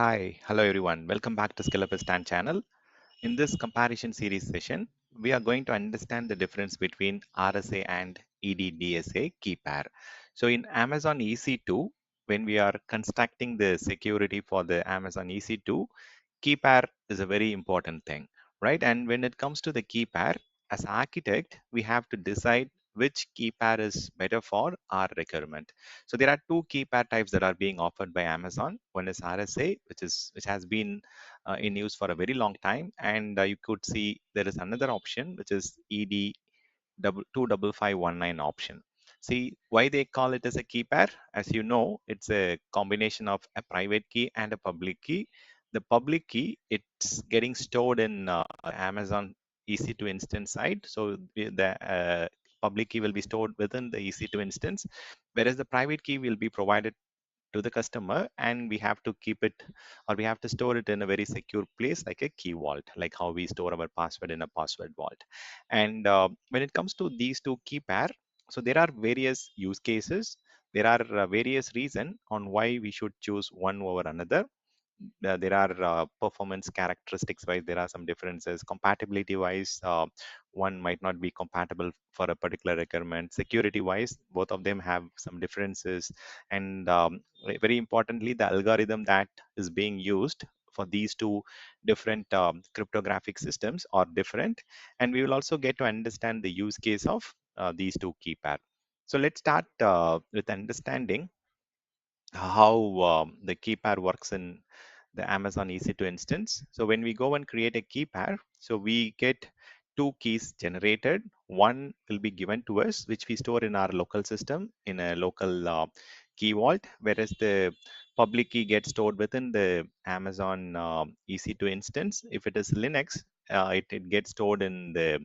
Hi, hello everyone. Welcome back to Skill Up Stand channel. In this comparison series session, we are going to understand the difference between RSA and EDDSA key pair. So in Amazon EC2, when we are constructing the security for the Amazon EC2, key pair is a very important thing, right? And when it comes to the key pair, as architect, we have to decide which key pair is better for our requirement. So there are two key pair types that are being offered by Amazon. One is RSA, which has been in use for a very long time, and you could see there is another option which is ED 25519 option. See why they call it as a key pair. As you know, it's a combination of a private key and a public key. The public key, it's getting stored in Amazon EC2 instance side. So the public key will be stored within the EC2 instance, whereas the private key will be provided to the customer, and we have to keep it, or we have to store it in a very secure place like a key vault, like how we store our password in a password vault. And when it comes to these two key pair, so there are various use cases, there are various reasons on why we should choose one over another. There are performance characteristics wise, there are some differences. Compatibility wise, one might not be compatible for a particular requirement. Security wise, both of them have some differences. And very importantly, the algorithm that is being used for these two different cryptographic systems are different. And we will also get to understand the use case of these two key pair. So let's start with understanding how the key pair works in the Amazon EC2 instance. So when we go and create a key pair, so we get two keys generated. One will be given to us, which we store in our local system in a local key vault, whereas the public key gets stored within the Amazon EC2 instance. If it is Linux, it gets stored in the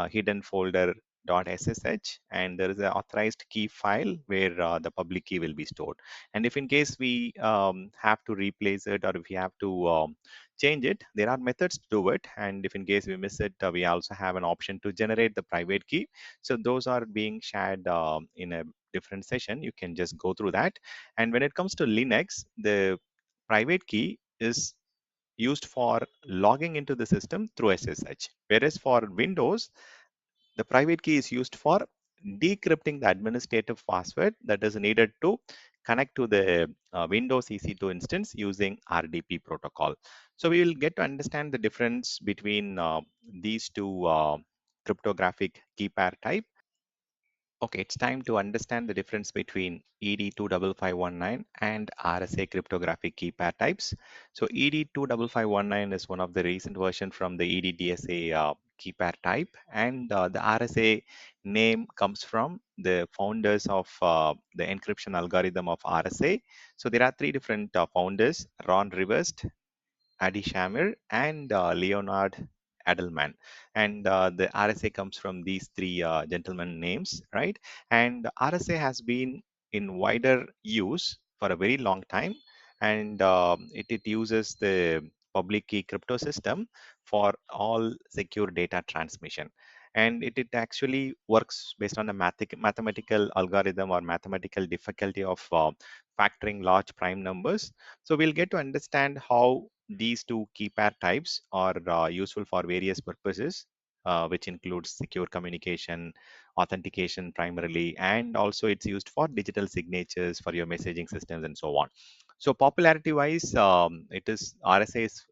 hidden folder .ssh, and there is an authorized key file where the public key will be stored. And if in case we have to replace it, or if we have to change it, there are methods to do it. And if in case we miss it, we also have an option to generate the private key. So those are being shared in a different session. You can just go through that. And when it comes to Linux, the private key is used for logging into the system through SSH. Whereas for Windows, the private key is used for decrypting the administrative password that is needed to connect to the Windows EC2 instance using RDP protocol. So we will get to understand the difference between these two cryptographic key pair type. Okay, it's time to understand the difference between ED25519 and RSA cryptographic key pair types. So ED25519 is one of the recent version from the EDDSA key pair type, and the RSA name comes from the founders of the encryption algorithm of RSA. So there are three different founders: Ron Rivest, Adi Shamir, and Leonard Adelman. And the RSA comes from these three gentlemen names, right? And RSA has been in wider use for a very long time, and it uses the public key crypto system for all secure data transmission. And it actually works based on a mathematical algorithm or mathematical difficulty of factoring large prime numbers. So we'll get to understand how these two key pair types are useful for various purposes, which includes secure communication, authentication primarily, and also it's used for digital signatures for your messaging systems and so on. So popularity wise, it is RSA is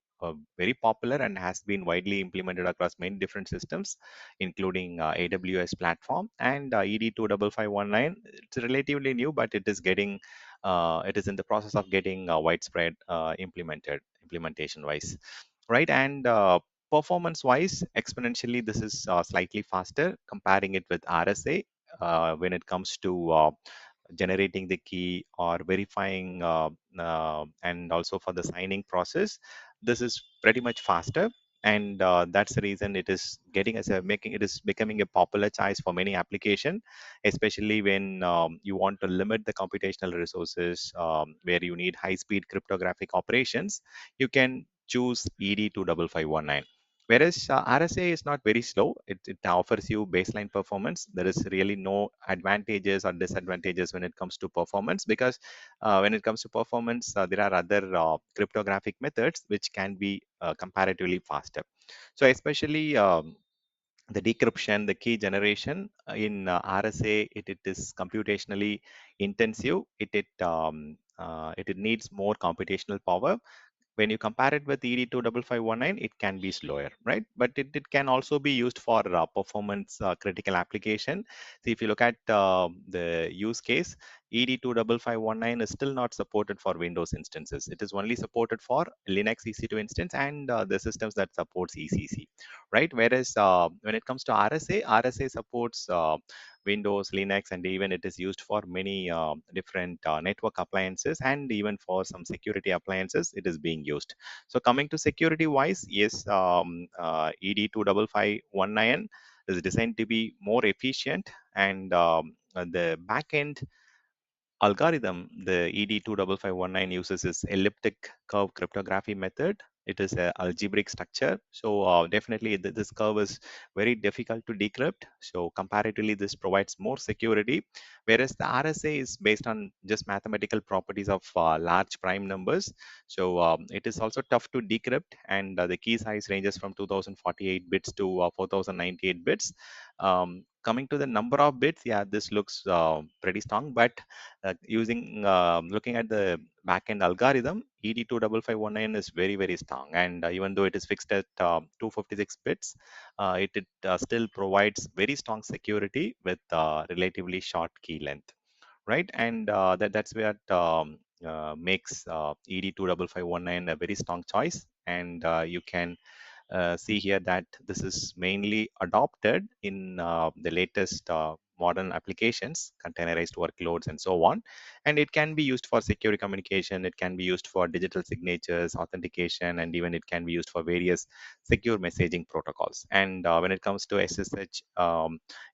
very popular and has been widely implemented across many different systems, including AWS platform. And ED25519, it's relatively new, but it is getting it is in the process of getting widespread implementation wise, right? And performance wise, exponentially, this is slightly faster comparing it with RSA when it comes to generating the key or verifying and also for the signing process. This is pretty much faster, and that's the reason it is getting as a making it is becoming a popular choice for many application, especially when you want to limit the computational resources, where you need high speed cryptographic operations. You can choose ED25519. Whereas RSA is not very slow. It offers you baseline performance. There is really no advantages or disadvantages when it comes to performance, because when it comes to performance, there are other cryptographic methods which can be comparatively faster. So especially the decryption, the key generation in RSA, it is computationally intensive. It needs more computational power. When you compare it with ED25519, it can be slower, right? But it can also be used for performance critical application. See, if you look at the use case, ED25519 is still not supported for Windows instances. It is only supported for Linux EC2 instance and the systems that supports ECC, right? Whereas when it comes to RSA, RSA supports Windows, Linux, and even it is used for many different network appliances, and even for some security appliances, it is being used. So coming to security wise, yes, ED25519 is designed to be more efficient, and the backend algorithm the ED25519 uses is elliptic curve cryptography method. It is an algebraic structure. So definitely this curve is very difficult to decrypt. So comparatively, this provides more security, whereas the RSA is based on just mathematical properties of large prime numbers. So it is also tough to decrypt, and the key size ranges from 2048 bits to 4098 bits. Coming to the number of bits, yeah, this looks pretty strong, but looking at the backend algorithm, ED25519 is very strong, and even though it is fixed at 256 bits, it still provides very strong security with relatively short key length, right? And that's where makes ED25519 a very strong choice, and you can see here that this is mainly adopted in the latest modern applications, containerized workloads, and so on. And it can be used for secure communication. It can be used for digital signatures, authentication, and even it can be used for various secure messaging protocols. And when it comes to SSH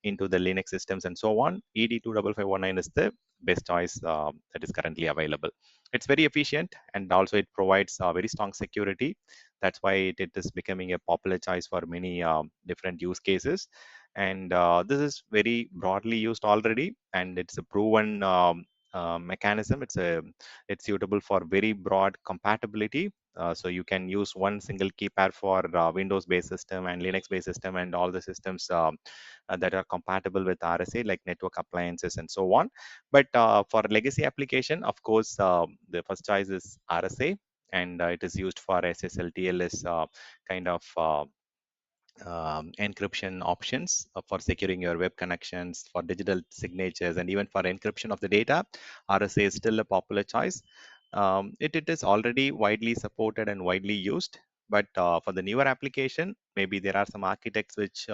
into the Linux systems and so on, ED25519 is the best choice that is currently available. It's very efficient, and also it provides very strong security. That's why it is becoming a popular choice for many different use cases. And this is very broadly used already, and it's a proven mechanism. It's suitable for very broad compatibility. So you can use one single key pair for Windows based system and Linux based system and all the systems that are compatible with RSA, like network appliances and so on. But for legacy application, of course, the first choice is RSA, and it is used for SSL TLS kind of encryption options for securing your web connections, for digital signatures, and even for encryption of the data. RSA is still a popular choice. It is already widely supported and widely used, but for the newer application, maybe there are some architects which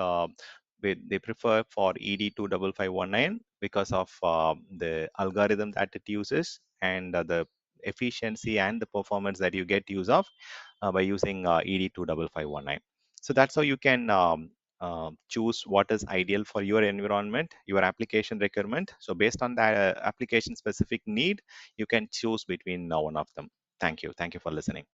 they prefer for ED25519 because of the algorithm that it uses, and the efficiency and the performance that you get use of by using ED25519. So that's how you can choose what is ideal for your environment, your application requirement. So based on that application specific need, you can choose between one of them. Thank you. Thank you for listening.